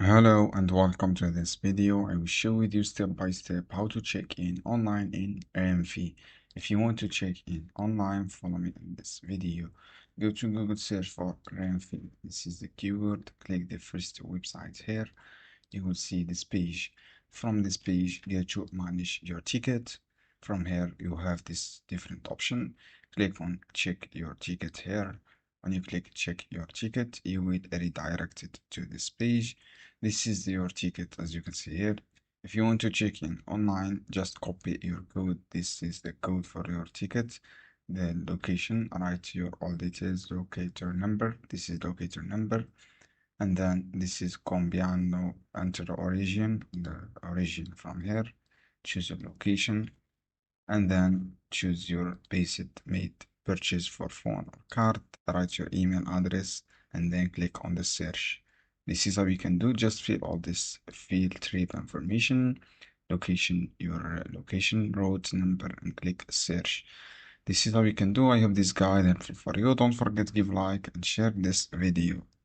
Hello and welcome to this video. I will show with you step by step how to check in online in renfe. If you want to check in online, follow me in this video. Go to Google, search for renfe. This is the keyword. Click the first website here. You will see this page. From this page, go to manage your ticket. From here, you have this different option. Click on check your ticket here. When you click check your ticket, you will be redirected to this page. This is your ticket, as you can see here. If you want to check in online, just copy your code. This is the code for your ticket. The location, write your all details, locator number. This is locator number. And then this is Combiano, enter the origin from here. Choose a location. And then choose your basic made purchase for phone or card. Write your email address and then click on the search. This is how you can do. Just fill all this field trip information, location, your location, road number, and click search. This is how you can do. I hope this guide helpful for you. Don't forget to give like and share this video.